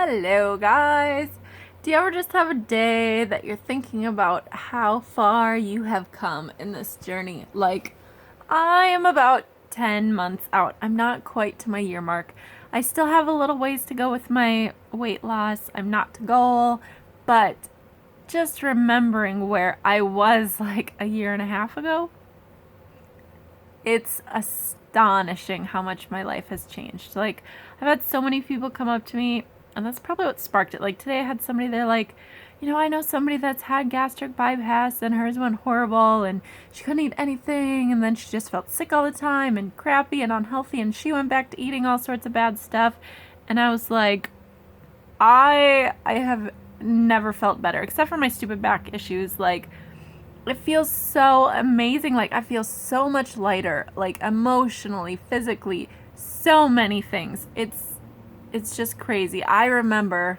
Hello, guys. Do you ever just have a day that you're thinking about how far you have come in this journey? Like, I am about 10 months out. I'm not quite to my year mark. I still have a little ways to go with my weight loss. I'm not to goal, but just remembering where I was like a year and a half ago, it's astonishing how much my life has changed. Like, I've had so many people come up to me, and that's probably what sparked it. Like, today I had somebody, they're like, I know somebody that's had gastric bypass and hers went horrible and she couldn't eat anything and then she just felt sick all the time and crappy and unhealthy and she went back to eating all sorts of bad stuff. And I was like, I have never felt better except for my stupid back issues. Like, it feels so amazing. Like, I feel so much lighter, like emotionally, physically, so many things. It's just crazy. I remember,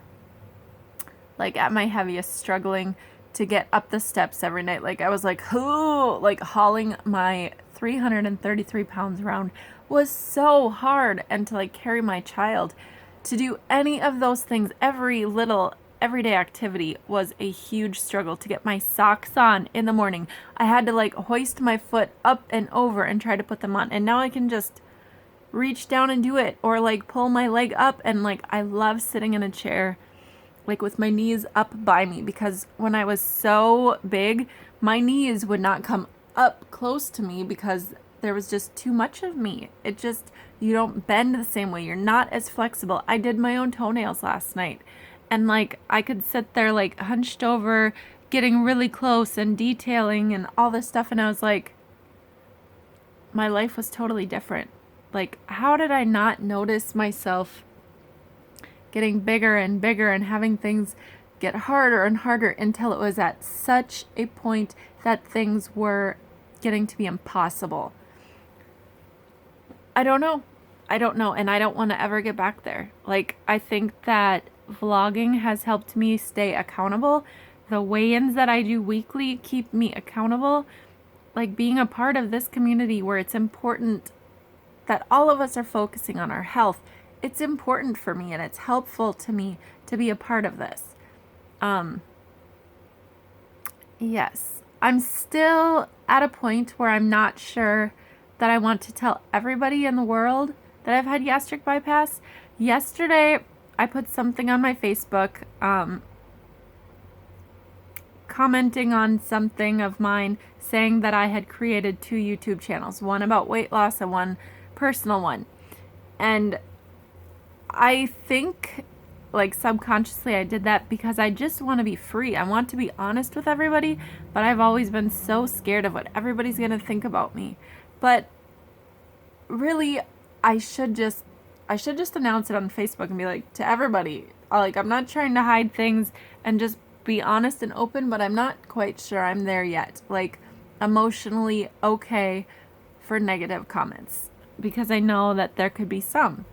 like, at my heaviest, struggling to get up the steps every night. Like, I was like, whoo, like hauling my 333 pounds around was so hard. And to like carry my child, to do any of those things, every little everyday activity was a huge struggle. To get my socks on in the morning, I had to like hoist my foot up and over and try to put them on. And now I can just reach down and do it, or like pull my leg up. And like, I love sitting in a chair like with my knees up by me, because when I was so big, my knees would not come up close to me because there was just too much of me. It just, you don't bend the same way. You're not as flexible. I did my own toenails last night, and like, I could sit there like hunched over, getting really close and detailing and all this stuff. And I was like, my life was totally different. Like, how did I not notice myself getting bigger and bigger and having things get harder and harder until it was at such a point that things were getting to be impossible? I don't know. And I don't want to ever get back there. Like, I think that vlogging has helped me stay accountable. The weigh-ins that I do weekly keep me accountable. Like, being a part of this community where it's important that all of us are focusing on our health, it's important for me and it's helpful to me to be a part of this. Yes, I'm still at a point where I'm not sure that I want to tell everybody in the world that I've had gastric bypass. Yesterday, I put something on my Facebook, commenting on something of mine, saying that I had created 2 YouTube channels, one about weight loss and one personal one. And I think, like, subconsciously I did that because I just want to be free. I want to be honest with everybody, but I've always been so scared of what everybody's going to think about me. But really, I should just announce it on Facebook and be like, to everybody, like, I'm not trying to hide things, and just be honest and open, but I'm not quite sure I'm there yet. Like, emotionally okay for negative comments, because I know that there could be some.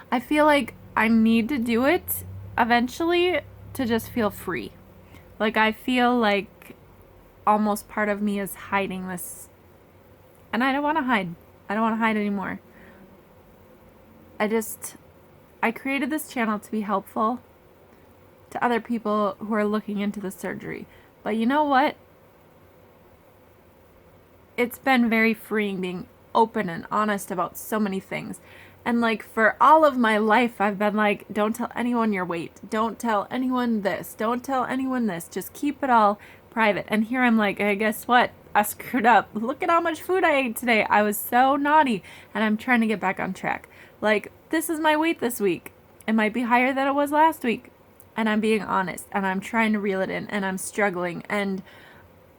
I feel like I need to do it eventually to just feel free. Like, I feel like almost part of me is hiding this. And I don't want to hide. I don't want to hide anymore. I created this channel to be helpful to other people who are looking into the surgery. But you know what? It's been very freeing being open and honest about so many things. And like, for all of my life, I've been like, don't tell anyone your weight. Don't tell anyone this. Don't tell anyone this. Just keep it all private. And here I'm like, hey, guess what? I screwed up. Look at how much food I ate today. I was so naughty. And I'm trying to get back on track. Like, this is my weight this week. It might be higher than it was last week. And I'm being honest. And I'm trying to reel it in. And I'm struggling. And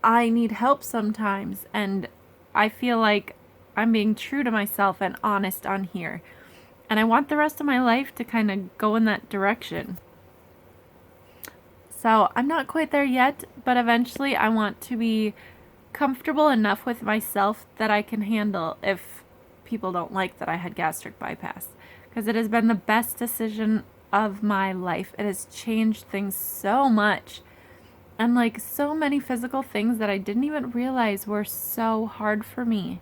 I need help sometimes. And I feel like I'm being true to myself and honest on here. And I want the rest of my life to kind of go in that direction. So I'm not quite there yet, but eventually I want to be comfortable enough with myself that I can handle if people don't like that I had gastric bypass. Because it has been the best decision of my life. It has changed things so much. And like, so many physical things that I didn't even realize were so hard for me.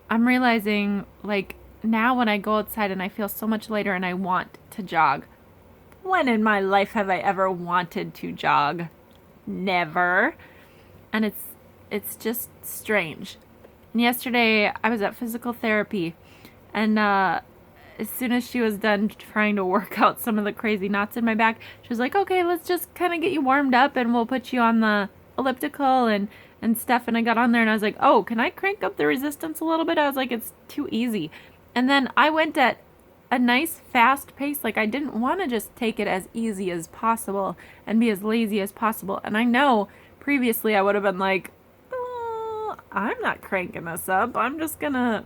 I'm realizing, like, now when I go outside and I feel so much lighter and I want to jog. When in my life have I ever wanted to jog? Never. And it's just strange. And yesterday I was at physical therapy, and as soon as she was done trying to work out some of the crazy knots in my back, she was like, okay, let's just kind of get you warmed up and we'll put you on the elliptical and stuff. And I got on there and I was like, oh, can I crank up the resistance a little bit? I was like, it's too easy. And then I went at a nice fast pace. Like, I didn't want to just take it as easy as possible and be as lazy as possible. And I know previously I would have been like, oh, I'm not cranking this up. I'm just gonna,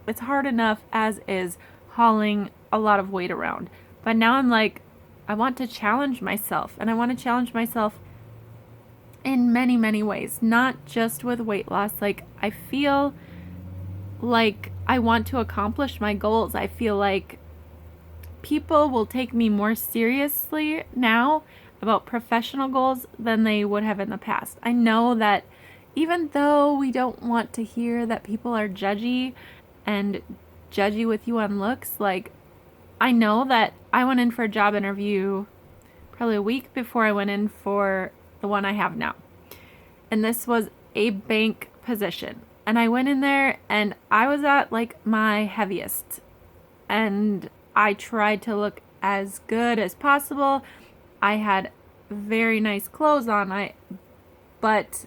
it's hard enough as is hauling a lot of weight around. But now I'm like, I want to challenge myself, and I want to challenge myself in many, many ways, not just with weight loss. Like, I feel like I want to accomplish my goals. I feel like people will take me more seriously now about professional goals than they would have in the past. I know that even though we don't want to hear that people are judgy and judgy with you on looks, like, I know that I went in for a job interview probably a week before I went in for the one I have now. And this was a bank position. And I went in there and I was at like my heaviest. And I tried to look as good as possible. I had very nice clothes on. But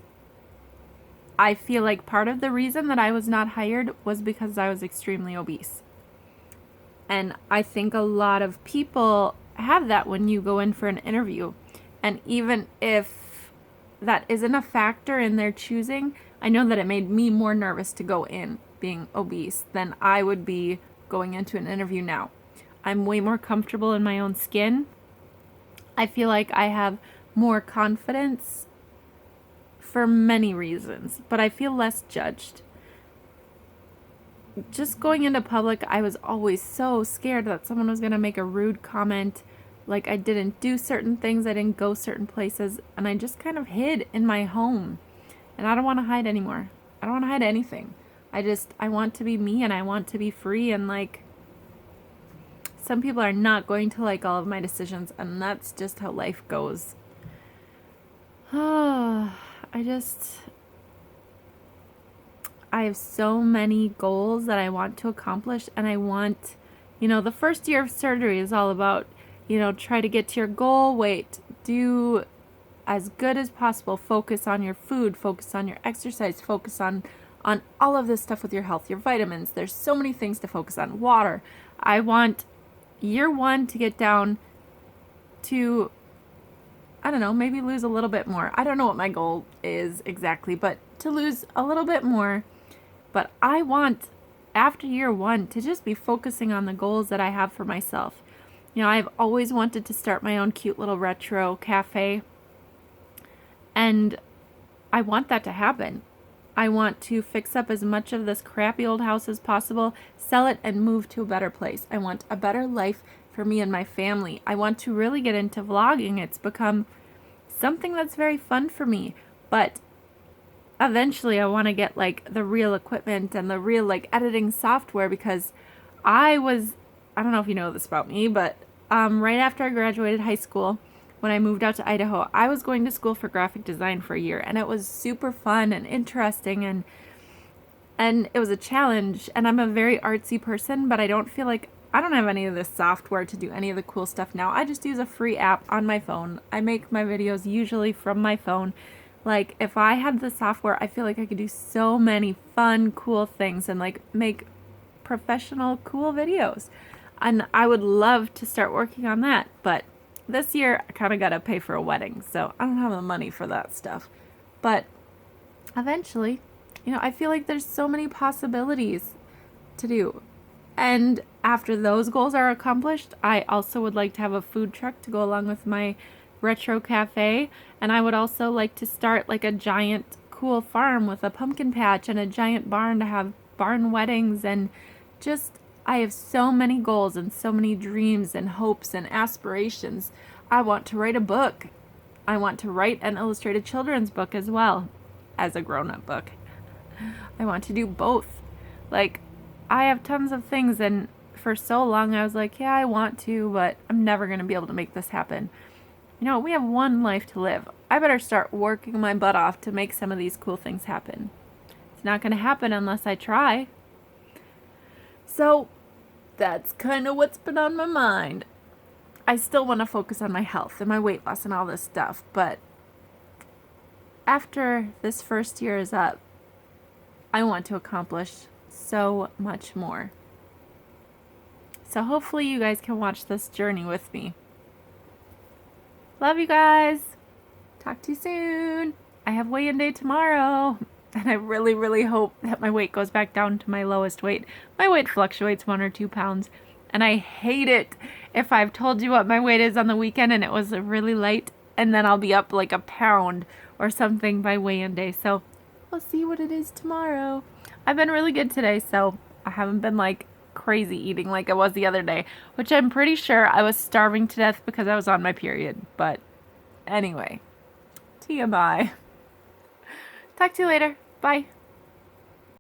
I feel like part of the reason that I was not hired was because I was extremely obese. And I think a lot of people have that when you go in for an interview. And even if that isn't a factor in their choosing, I know that it made me more nervous to go in being obese than I would be going into an interview now. I'm way more comfortable in my own skin. I feel like I have more confidence for many reasons, but I feel less judged. Just going into public, I was always so scared that someone was going to make a rude comment, like I didn't do certain things, I didn't go certain places, and I just kind of hid in my home. And I don't want to hide anymore. I don't want to hide anything. I want to be me, and I want to be free, and like, some people are not going to like all of my decisions, and that's just how life goes. I have so many goals that I want to accomplish, and I want, the first year of surgery is all about, try to get to your goal weight, do as good as possible, focus on your food, focus on your exercise, focus on all of this stuff with your health, your vitamins. There's so many things to focus on. Water. I want year one to get down to, I don't know, maybe lose a little bit more. I don't know what my goal is exactly, but to lose a little bit more. But I want, after year one, to just be focusing on the goals that I have for myself. I've always wanted to start my own cute little retro cafe. And I want that to happen. I want to fix up as much of this crappy old house as possible, sell it, and move to a better place. I want a better life for me and my family. I want to really get into vlogging. It's become something that's very fun for me. But eventually I want to get like the real equipment and the real like editing software, because I don't know if you know this about me, but right after I graduated high school, when I moved out to Idaho, I was going to school for graphic design for a year, and it was super fun and interesting, and it was a challenge. And I'm a very artsy person, but I don't feel like I don't have any of this software to do any of the cool stuff now. I just use a free app on my phone. I make my videos usually from my phone. Like, if I had the software, I feel like I could do so many fun, cool things and like make professional, cool videos. And I would love to start working on that, but this year I kind of got to pay for a wedding, so I don't have the money for that stuff. But eventually, I feel like there's so many possibilities to do. And after those goals are accomplished, I also would like to have a food truck to go along with my retro cafe. And I would also like to start like a giant cool farm with a pumpkin patch and a giant barn to have barn weddings. And just, I have so many goals and so many dreams and hopes and aspirations. I want to write a book. I want to write an illustrated children's book as well as a grown-up book. I want to do both. Like, I have tons of things, and for so long I was like, yeah, I want to, but I'm never going to be able to make this happen. You know, we have one life to live. I better start working my butt off to make some of these cool things happen. It's not going to happen unless I try. So that's kind of what's been on my mind. I still want to focus on my health and my weight loss and all this stuff, but after this first year is up, I want to accomplish so much more. So hopefully you guys can watch this journey with me. Love you guys. Talk to you soon. I have weigh-in day tomorrow. And I really, really hope that my weight goes back down to my lowest weight. My weight fluctuates 1 or 2 pounds. And I hate it if I've told you what my weight is on the weekend and it was really light. And then I'll be up like a pound or something by weigh-in day. So we'll see what it is tomorrow. I've been really good today, so I haven't been like crazy eating like I was the other day, which I'm pretty sure I was starving to death because I was on my period. But anyway, TMI. Talk to you later. Bye.